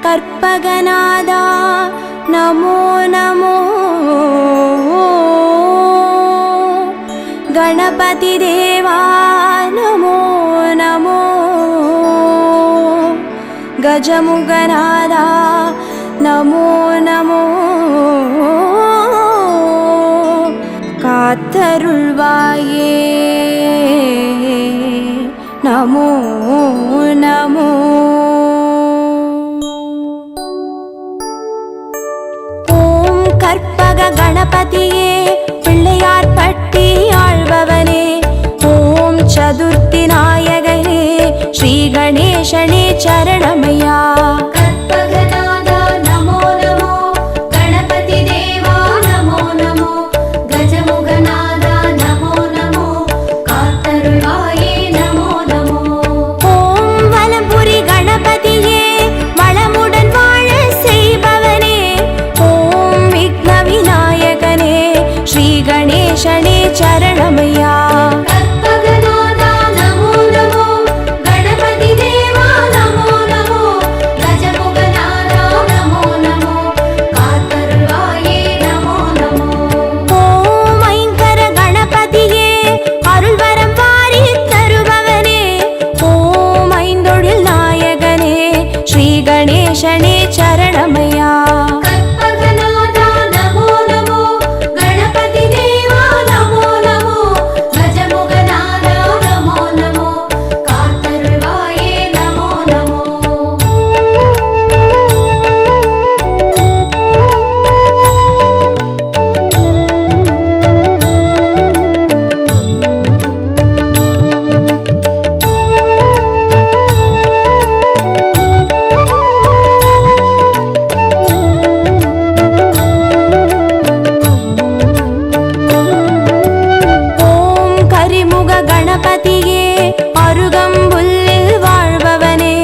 கற்பகநாதா நமோ நமோ. गणपति देवा नमो नमो. गजमुगनादा नमो नमो. कात्तरुள்வாயே नमो नमो. ஓம் கற்பக கணபதியே பிள்ளையார் பட்டி ஆழ்பவனே. ஓம் சதுர்த்தி நாயகனே ஸ்ரீ கணேசனே சரணமையா. கற்பகநாதா நமோ நமோ. கணபதி தேவா நமோ நமோ. கஜமுகநாதா நமோ நமோ. காத்தருள்வாயே நமோ நமோ. ஓம் வலம்புரி கணபதியே வளமுடன் வாழ செய்பவனே. ஓம் விக்ன விநாயகனே ஸ்ரீ கணேசனே சரணமையா. கற்பகநாதா நமோ நமோ. கணபதி தேவா நமோ நமோ. கஜமுகநாதா நமோ நமோ. காத்தருள்வாயே நமோ நமோ. ஓம் ஐங்கர கணபதியே அருள்வரம் வாரி தருபவனே. ஓம் ஐந்தொழில் நாயகனே ஸ்ரீ கணேசனே சரணமையா. கற்பகநாதா நமோ நமோ. கணபதி தேவா நமோ நமோ. கஜமுகநாதா நமோ நமோ. காத்தருள்வாயே நமோ நமோ. ஓம் கரிமுக கணபதியே அருகம்புல்லில் வாழ்பவனே.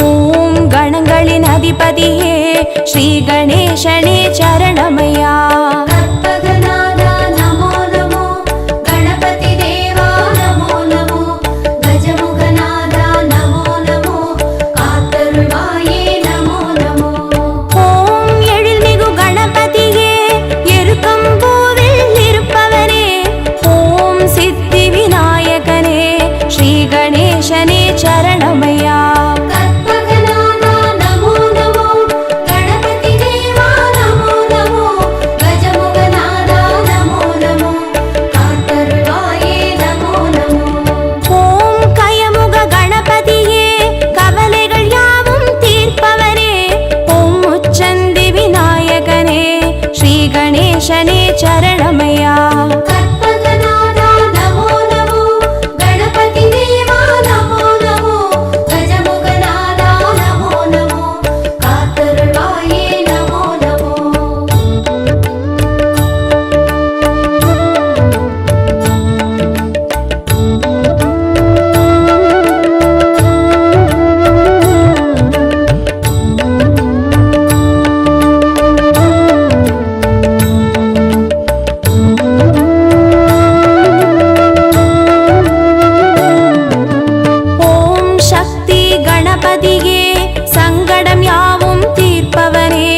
ஓம் கணங்களின் அதிபதியே ஸ்ரீ கணேசனே சரணமையா. கற்பகநாதா நமோ நமோ. கணபதி தேவா நமோ நமோ. கஜமுகநாதா நமோ நமோ. காத்தருள்வாயே நமோ நமோ. ஓம் எழில்மிகு கணபதியே எருக்கம்பூவில் இருப்பவனே. ஓம் சித்தி விநாயகனே ஸ்ரீ கணேசனே சரணமையா. கற்பகநாதா நமோ நமோ. கணபதி தேவா நமோ நமோ. கஜமுகநாதா நமோ நமோ. காத்தருள்வாயே நமோ நமோ. ஓம் கயமுக கணபதியே கவலைகள் யாவும் தீர்ப்பவனே. ஓம் உச்சந்தி விநாயகனே ஸ்ரீ கணேசனே சரணமையா. கற்பகநாதா நமோ நமோ. கணபதி தேவா நமோ நமோ. கஜமுகநாதா நமோ நமோ. காத்தருள்வாயே நமோ நமோ. ஓம் சக்தி கணபதியே சங்கடம் யாவும் தீர்ப்பவனே.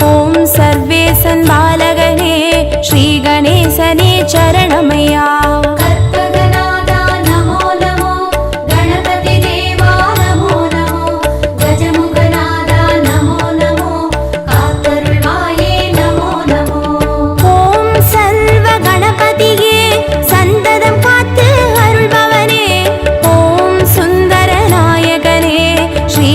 ஓம் சர்வேசன் பாலகனே ஸ்ரீ கணேசனே சரணமையா. கற்பகநாதா நமோ நமோ. கணபதி தேவா நமோ நமோ. கஜமுகநாதா நமோ நமோ. காத்தருள்வாயே நமோ நமோ. ஓம் சர்வ கணபதியே சந்ததம் காத்து அருள்பவனே. ஓம் சுந்தர நாயகனே ஸ்ரீ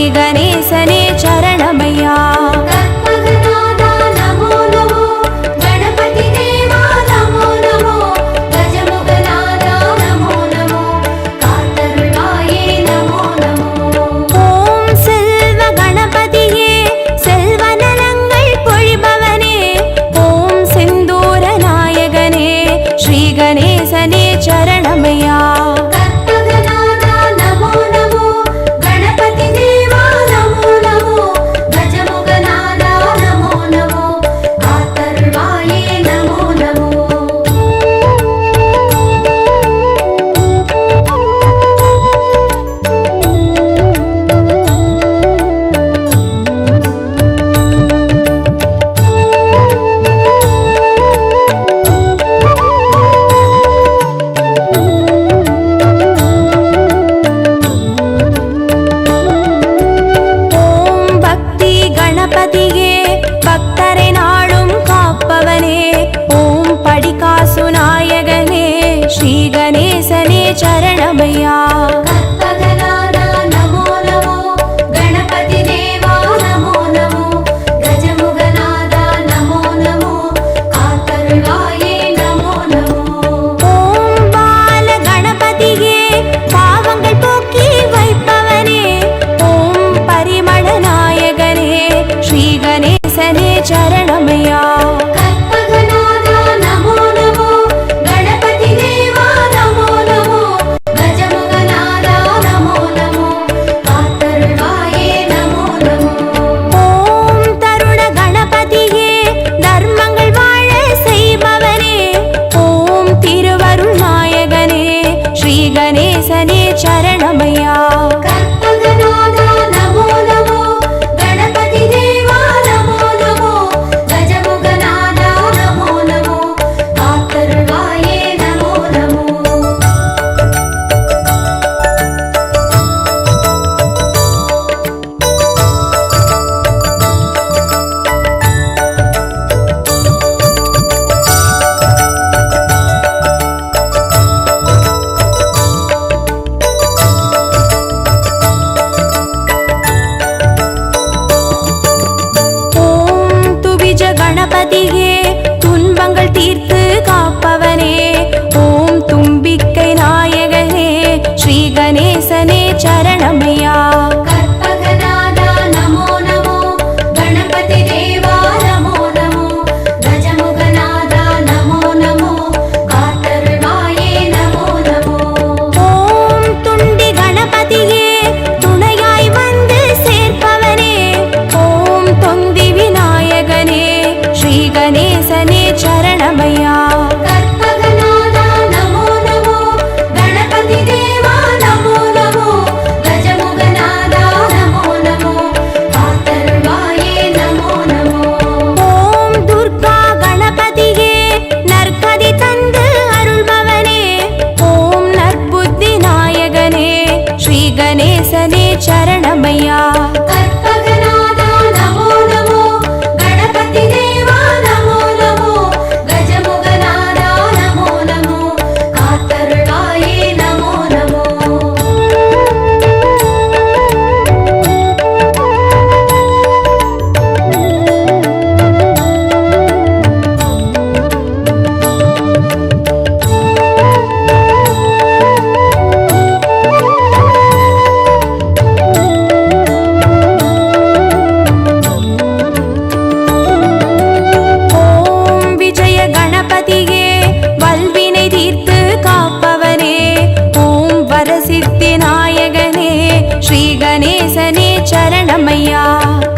சரணமையா.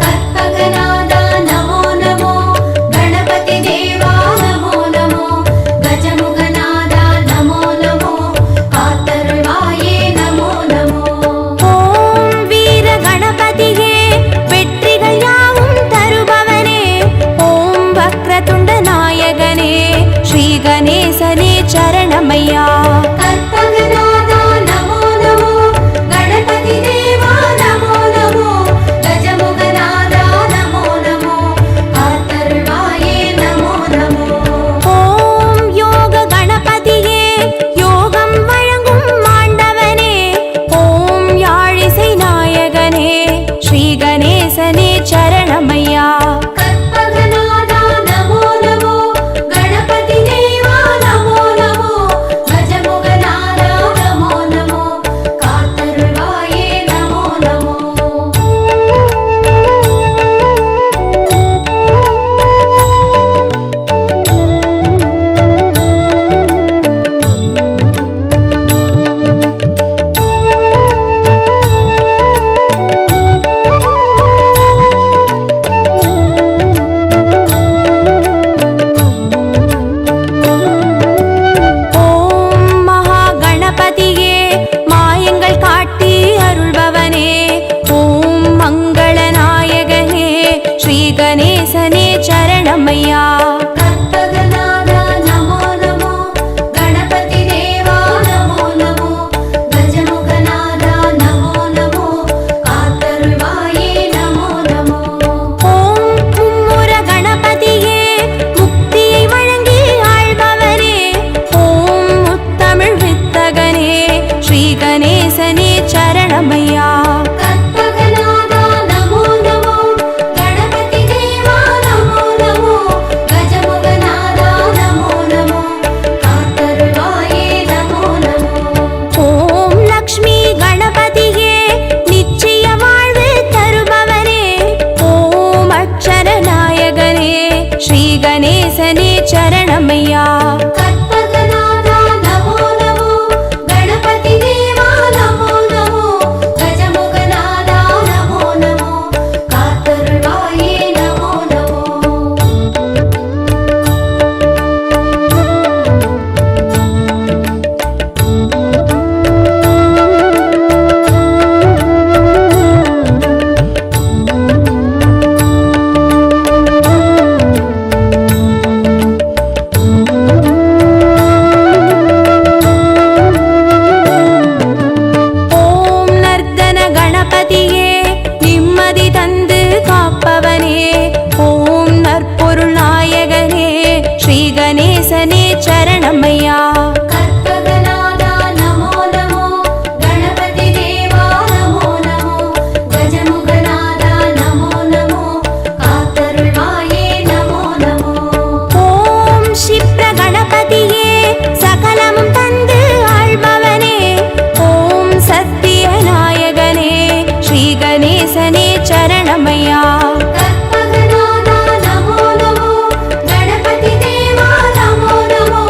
கற்பகநாதா நமோ நமோ, கணபதி தேவா நமோ நமோ, கஜமுகநாதா நமோ நமோ, காத்தருள்வாயே நமோ நமோ. ஓம் வீர கணபதியே வெற்றிகள் யாவும் தருபவனே, ஓம் வக்ரதுண்ட நாயகனே ஸ்ரீ கணேசனே சரணமையா. கற்பகநாதா நமோ நமோ, கணபதி தேவா நமோ நமோ, கஜமுகநாதா நமோ நமோ, காத்தருள்வாயே நமோ நமோ. ஓம் யோக கணபதியே யோகம் வழங்கும் ஆண்டவனே, ஓம் யாழிசை நாயகனே ஸ்ரீ கணேசனே சரணமையா. கற்பகநாதா நமோ நமோ, கணபதி தேவா நமோ நமோ, கஜமுகநாதா நமோ நமோ, காத்தருள்வாயே நமோ நமோ. ஓம் மகா கணபதியே மாயங்கள் காட்டி அருள்பவனே, ஓம் மங்கள நாயகனே ஸ்ரீ கணேசனே சரணமையா. கற்பகநாதா நமோ நமோ, கணபதி தேவா நமோ நமோ, கஜமுகநாதா நமோ நமோ, காத்தருள்வாயே நமோ நமோ. ஓம் மும்முர கணபதியே முக்தியை வழங்கி ஆள்பவரே, ஓம் முத்தமிழ் வித்தகனே ஸ்ரீ கணேசனே சரணமையா. கற்பகநாதா நமோ நமோ, கணபதி தேவா நமோ நமோ, கஜமுகநாதா நமோ நமோ, காத்தருள்வாயே நமோ நமோ. ஓம் லக்ஷ்மி கணபதியே நிச்சய வாழ்வு தருபவனே, ஓம் அக்ஷர நாயகனே ஸ்ரீ கணேசனே சரணமையா. கற்பகநாதா நமோ நமோ, கணபதி தேவா நமோ நமோ, கஜமுகநாதா நமோ நமோ, காத்தருள்வாயே நமோ நமோ. ஓம் நர்தன கணபதியே நிம்மதி தந்து காப்பவனே, ஓம் நற்பொருள் நாயகனே ஸ்ரீ கணேசனே சரணமையா. கற்பகநாதா நமோ நமோ, கணபதி தேவா நமோ நமோ, கஜமுகநாதா நமோ நமோ, காத்தருள்வாயே நமோ நமோ. ஓம் க்ஷிப்ர கணபதியே சகலமும் தந்து ஆள்பவனே, ஓம் சத்திய நாயகனே ஸ்ரீ கணேசனே சரணமையா. கற்பகநாதா நமோ நமோ, கணபதி தேவா நமோ நமோ,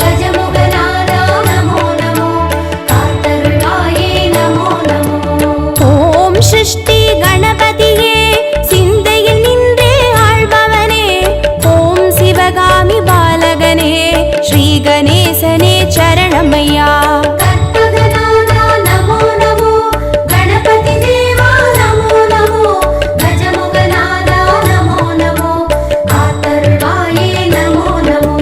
கஜமுகநாதா நமோ நமோ, காத்தருள்வாயே நமோ நமோ. ஓம் சிருஷ்டி கணபதியே சிந்தையில் நின்றே ஆள்பவனே, ஓம் சிவகாமி பாலகனே ஸ்ரீ கணேசனே சரணமையா. கற்பகநாதா நமோ நமோ, கணபதி தேவா நமோ நமோ, கஜமுகநாதா நமோ நமோ, காத்தருள்வாயே நமோ நமோ.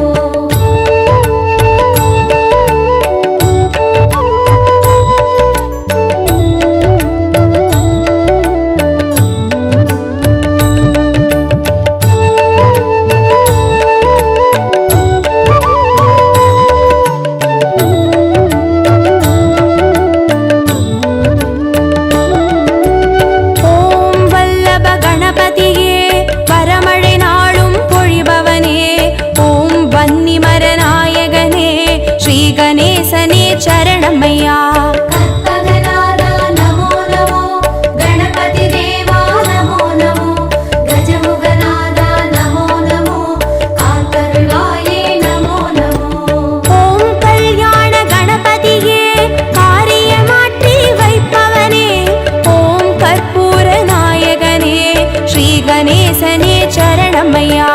கணேசனே சரணமையா.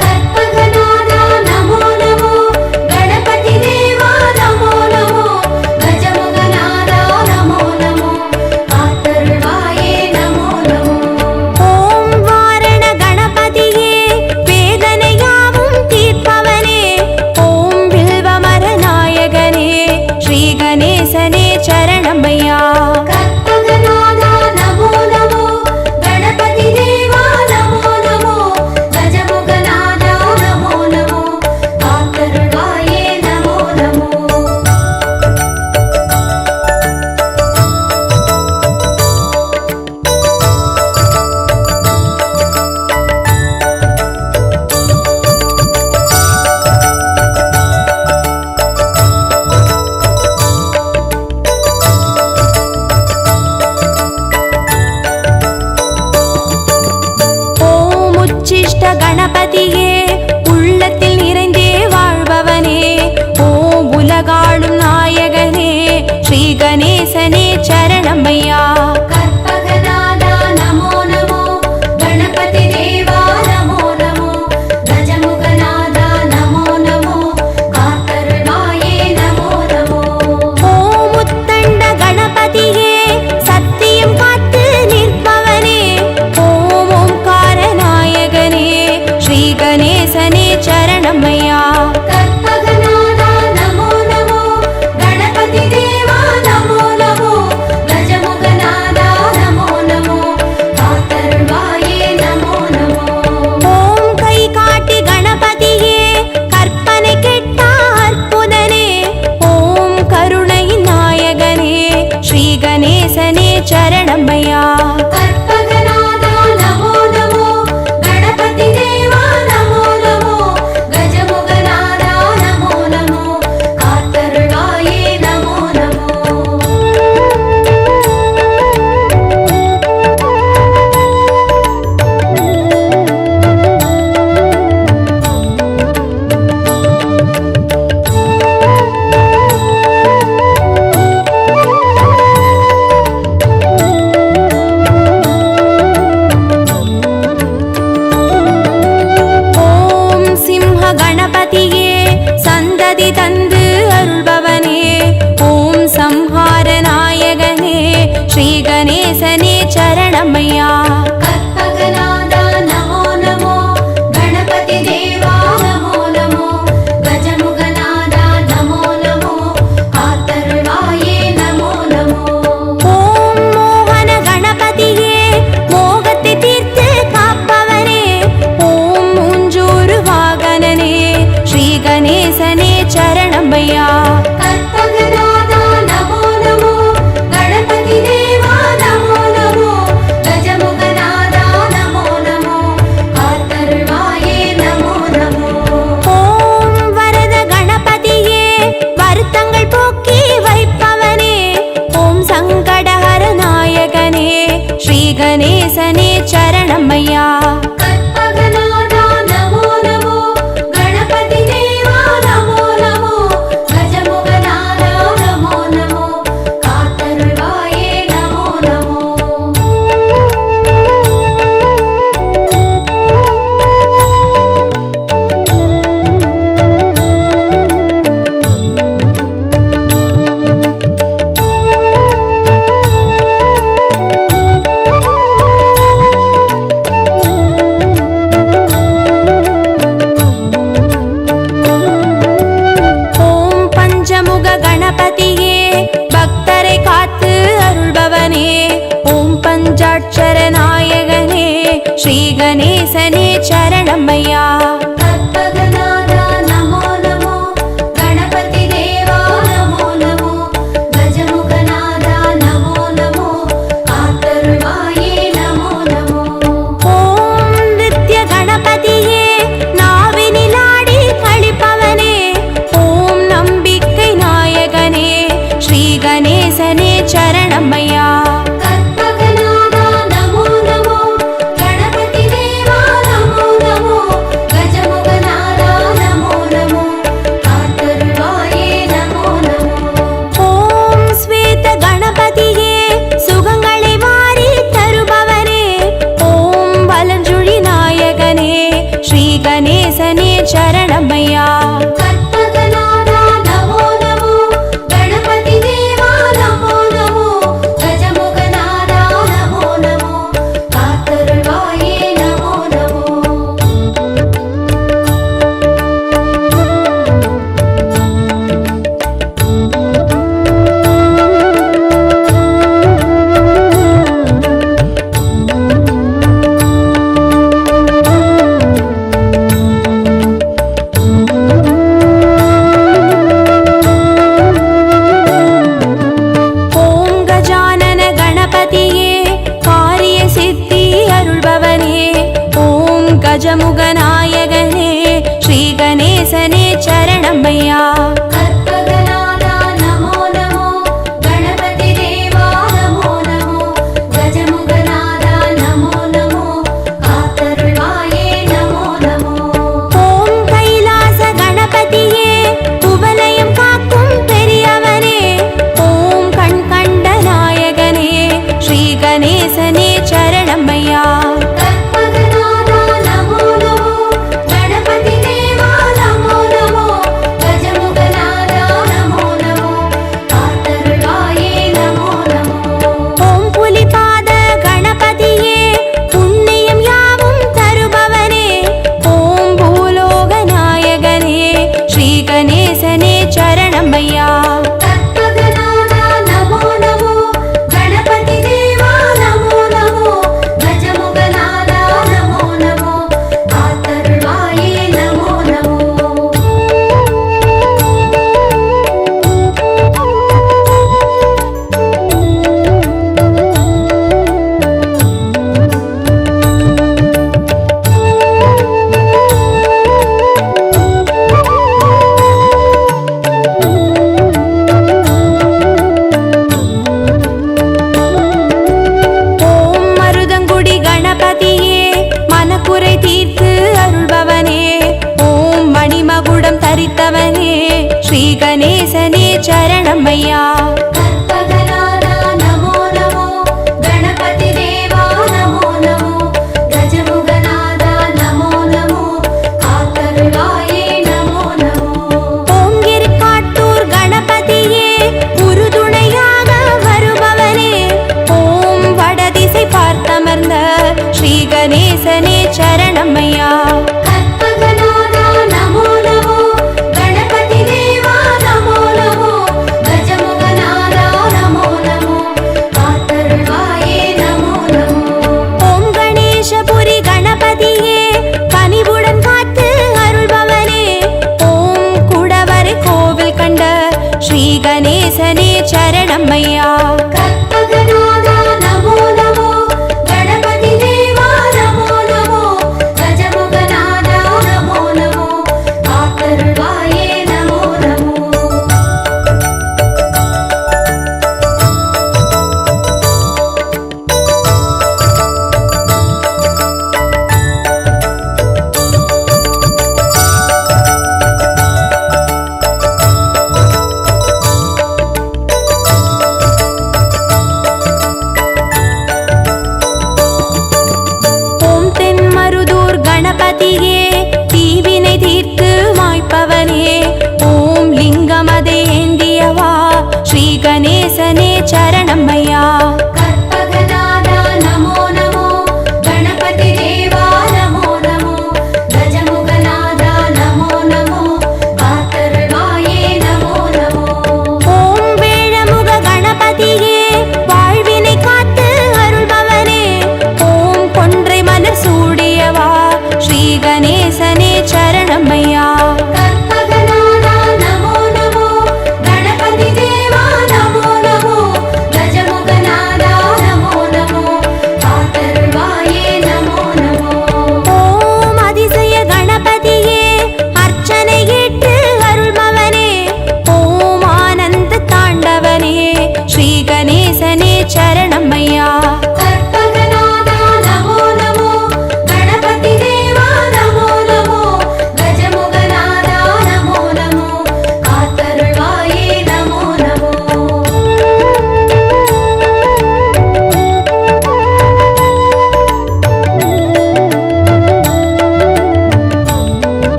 கற்பகநாதா நமோ நமோ, கணபதி தேவா நமோ நமோ, கஜமுகநாதா நமோ நமோ, காத்தருள்வாயே நமோ நமோ. ஓம் வாரண கணபதியே வேதனையாவும் தீர்ப்பவனே, ஓம் வில்வமர நாயகனே ஸ்ரீ கணேசனே சரணமையா. கற்பகநாதா நமோ நமோ, கணபதி தேவா நமோ நமோ, கஜமுகநாதா நமோ நமோ, காத்தருள்வாயே நமோ நமோ. ஓம் உச்சிஷ்ட கணபதியே உள்ளத்தில் நிறைந்தே வாழ்பவனே, ஓம் உலகாளும் நாயகனே ஸ்ரீ கணேசனே சரணமையா. கற்பகநாதா நமோ நமோ, கணபதி தேவா நமோ நமோ, கஜமுகநாதா நமோ நமோ, காத்தருள்வாயே நமோ நமோ. ஓம் முத்தண்ட கணபதியே சத்தியம் காத்து நிற்பவனே, ஓம் ஓம்கார நாயகனே ஸ்ரீ கணேசனே சரணமையா. கற்பகநாதா நமோ நமோ, கணபதி தேவா நமோ நமோ, கஜமுகநாதா நமோ நமோ, காத்தருள்வாயே நமோ நமோ. ஓம் கை காட்டி கணபதியே கற்பனை கெட்டா அற்புதனே, ஓம் கருணை நாயகனே ஸ்ரீ கணேசனே சரணமையா. கற்பகநாதா நமோ நமோ, கணபதி தேவா நமோ நமோ, கஜமுகநாதா நமோ நமோ, காத்தருள்வாயே நமோ நமோ. ஓம் சிம்ஹ கணபதியே சந்ததி தந்து அருள்பவனே, ஓம் சம்ஹார நாயகனே ஸ்ரீ கணேசனே சரணமையா. கற்பகநாதா நமோ நமோ, கணபதி தேவா நமோ நமோ, கஜமுகநாதா நமோ நமோ, காத்தருள்வாயே நமோ நமோ. ஓம் மோகன கணபதியே மோகத்தை தீர்த்து காப்பவனே, ஓம் மூஞ்சூறு வாகனனே ஸ்ரீ கணேசனே சரணமையா. கற்பகநாதா நமோ நமோ, கணபதி தேவா நமோ நமோ, கஜமுகநாதா நமோ நமோ, காத்தருள்வாயே நமோ நமோ. ஓம் வரத கணபதியே வருத்தங்கள் போக்கி வைப்பவனே, ஓம் சங்கடஹர நாயகனே ஸ்ரீ கணேசனே சரணமையா. கற்பகநாதா நமோ நமோ, கணபதி தேவா நமோ நமோ, கஜமுகநாதா நமோ நமோ, காத்தருள்வாயே நமோ நமோ. ஓம் பஞ்சமுக கணபதியே பக்தரை காத்து அருள்பவனே, ஓம் பஞ்சாட்சர நாயகனே ஸ்ரீ கணேசனே சரணமையா. கற்பகநாதா நமோ நமோ, கணபதி தேவா நமோ நமோ, கஜமுகநாதா நமோ நமோ, காத்தருள்வாயே நமோ நமோ. ஓம் நித்ய கணபதியே நாவினில் ஆடி கழிப்பவனே, ஓம் நம்பிக்கை நாயகனே ஸ்ரீ கணேசனே சரணமையா. கற்பகநாதா நமோ நமோ, கணபதி தேவா நமோ நமோ,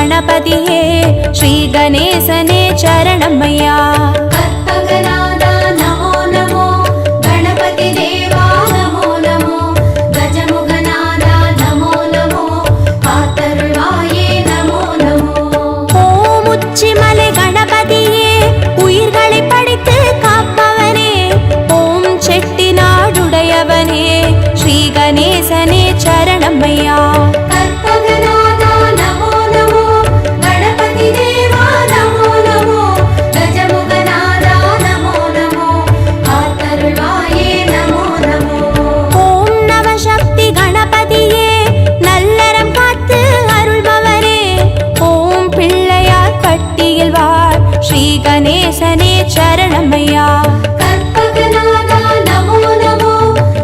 गणपतिये श्री गणेशने चरणमय्या कल्पगनादा नमो नमो गणपति देवा नमो नमो गजमुगनादा नमो नमो कातरुळ्वाये नमो नमो ஓம் உச்சிமலை கணபதியே உயிர்களை படைத்து காப்பவனே ஓம் செட்டிநாடுடையவனே ஸ்ரீ கணேசனே சரணமய்யா कल्पगनादा नमो नमो गणपति देवा नमो नमो गजमुगनादा नमो नमो कातरुळ्वाये नमो नमो ஓம் நவசக்தி கணபதியே நல்லறம் காத்து அருள்பவரே ஓம் பிள்ளையார் பட்டியில் வாழ் ஸ்ரீ கணேசனே சரணமய்யா कल्पगनादा नमो नमो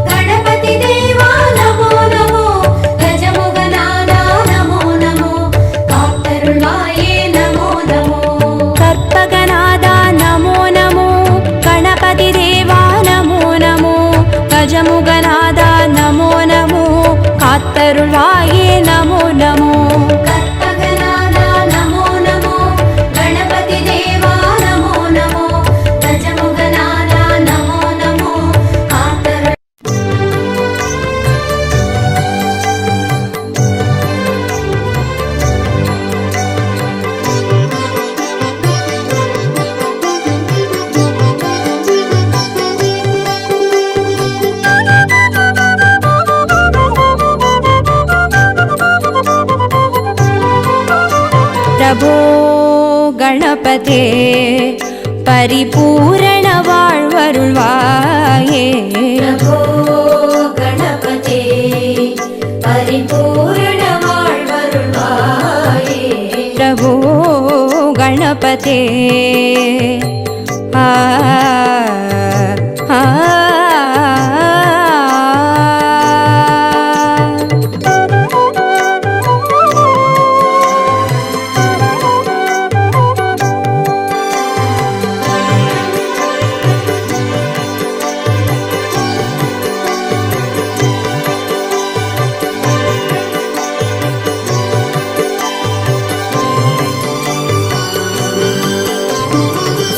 गणपति देवा नमो नमो गजमुगनादा नमो नमो कातरुळ्वाये नमो नमो கற்பகநாதா நமோ நமோ கணபதி தேவா நமோ நமோ கஜமுகநாதா நமோ நமோ காத்தருள்வாயே நமோ நமோ कल्पगनादा नमो नमो गणपति देवा नमो नमो गजमुगनादा नमो नमो कातरुळ्वाये பிரபோ கணபதே பரிபூரண வாழ்வருள்வாயே प्रभो गणपते परिपूर्ण வாழ்வருள்வாயே பிரபோ கணபதே ஆ ஆ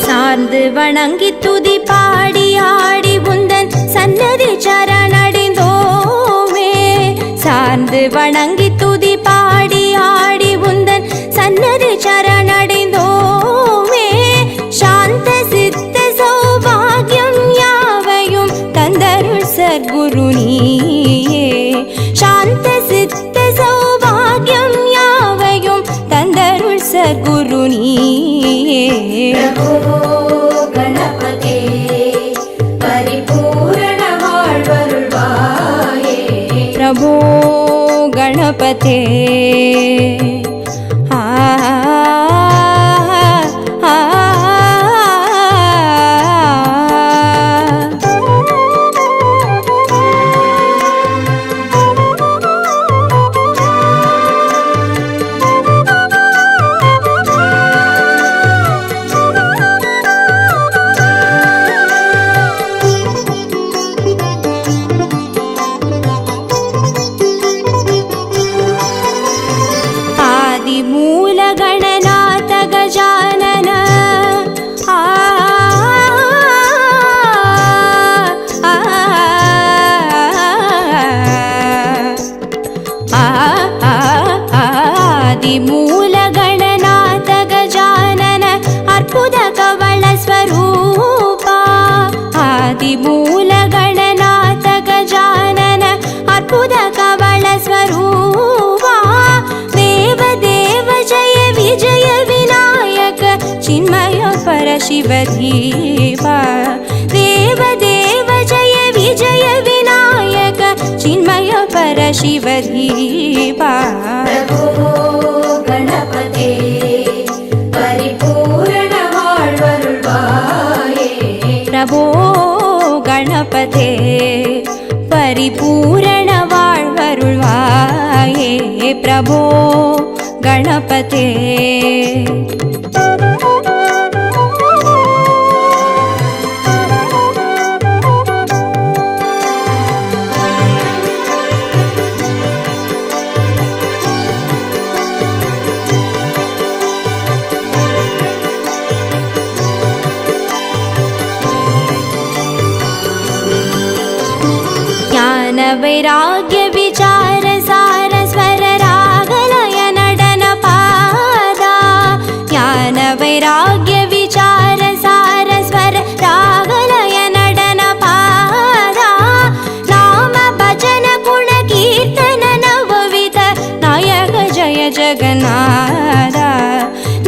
சார்ந்து வணங்கி துதி பாடி ஆடி உந்தன் சன்னதி சரணடைந்தோமே சார்ந்து வணங்கி துதி பாடி ஆடி உந்தன் சன்னதி சரணடைந்தோமே சாந்த சித்த சௌபாகியம் யாவையும் தந்தருள் சத்குரு நீயே சாந்த சித்த சௌபாகியம் யாவையும் தந்தருள் சத்குரு நீயே प्रभो गणपते परिपूर्ण வாழ்வருள்வாயே प्रभो गणपते आ आ आदिमूल गणनाथ गजानन आ आ आदिमूल गणनाथ गजानन अर्पुद कवल स्वरूपा आदिमूल गणनाथ गजानन अर्पुद कवल स्वरूपा देव देव जय विजय विनायक चिन्मय परशिव धीवा देव देव जय विजय विनायक चिन्मय परशिव धीवा प्रभो गणपते परिपूर्ण வாழ்வருள்வாயே प्रभो गणपते परिपूर्ण வாழ்வருள்வாயே प्रभो गणपते वैराग्य विचार सार स्वर रागलय नडन पादा ज्ञान वैराग्य विचार सार स्वर रागलय नडन पादा नाम भजन गुण कीर्तन नवविध नायक जय जगन्नाथ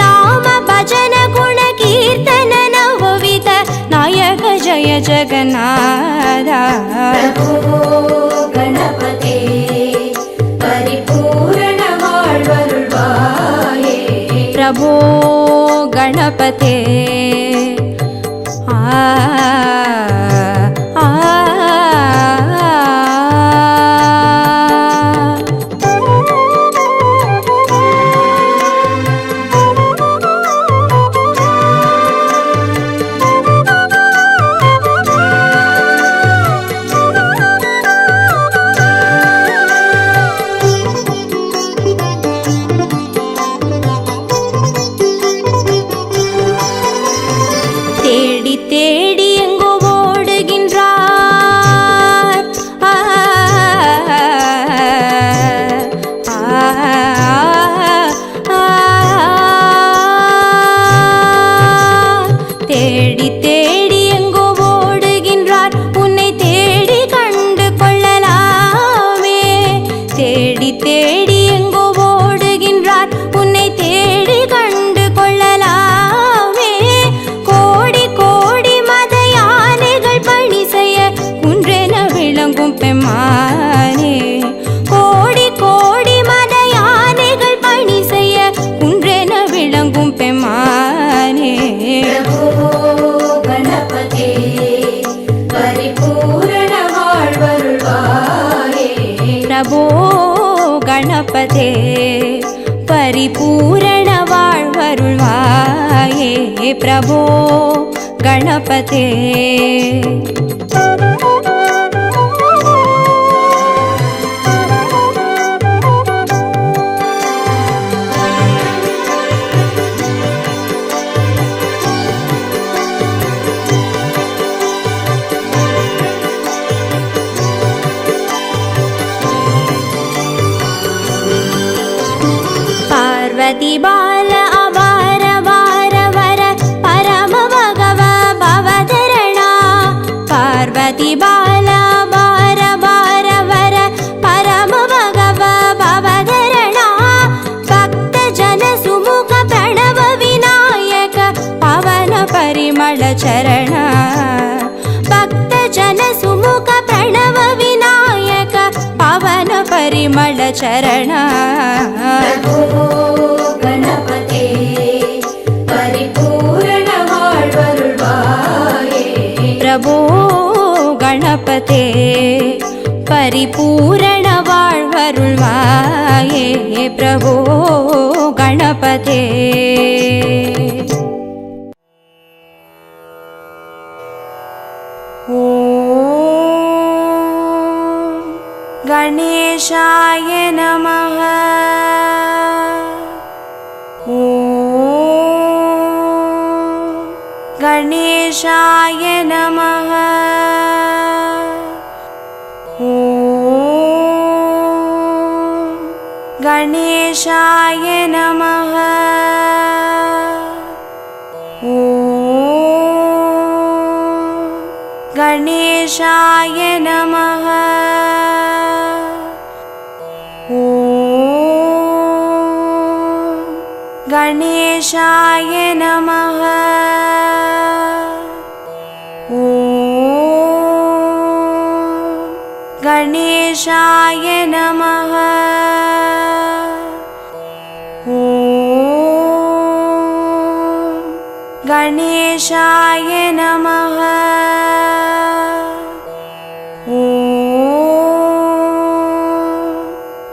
नाम भजन गुण कीर्तन नवविध नायक जय जगन्नाथ प्रभो गणपते परिपूर्ण வாழ்வருள்வாயே प्रभो गणपते தேடி தேடி எங்கோ ஓடுகின்றார் தேடி தேடி எங்கோ ஓடுகின்றார் உன்னை தேடி கண்டு கொள்ளலாமே தேடி தேடி எங்கோ ஓடுகின்றார் உன்னை தேடி கண்டு கொள்ளலாமே கோடி கோடி மத யானைகள் பணி செய்ய குன்றென விளங்கும் பெம்மானே கோடி கோடி மத யானைகள் பணி செய்ய குன்றென விளங்கும் பெம்மானே प्रभो गणपते परिपूर्ण வாழ்வருள்வாயே प्रभो गणपते परिपूर्ण வாழ்வருள்வாயே प्रभो गणपते पार्वती बाल अवार वार वर परम भगव भवधरणा पार्वती बाल अवार वार वर परम भगव भवधरणा भक्त जन सुमुख प्रणव विनायक पवन परिमल चरण भक्त जन सुमुख प्रणव विनायक पवन परिमल चरण प्रभो गणपते परिपूर्ण வாழ்வருள்வாயே प्रभो गणपते परिपूर्ण வாழ்வருள்வாயே प्रभो गणपते गणेशाय नमः गणेशाय नमः गणेशाय नमः गणेशाय नमः गणेशाय नमः गणेशाय नमः गणेशाय नमः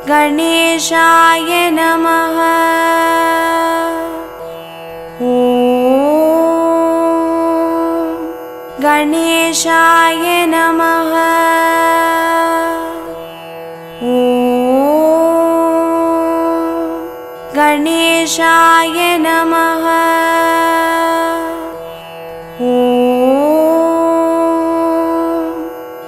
गणेशाय नमः गणेशाय नमः गणेशाय नमः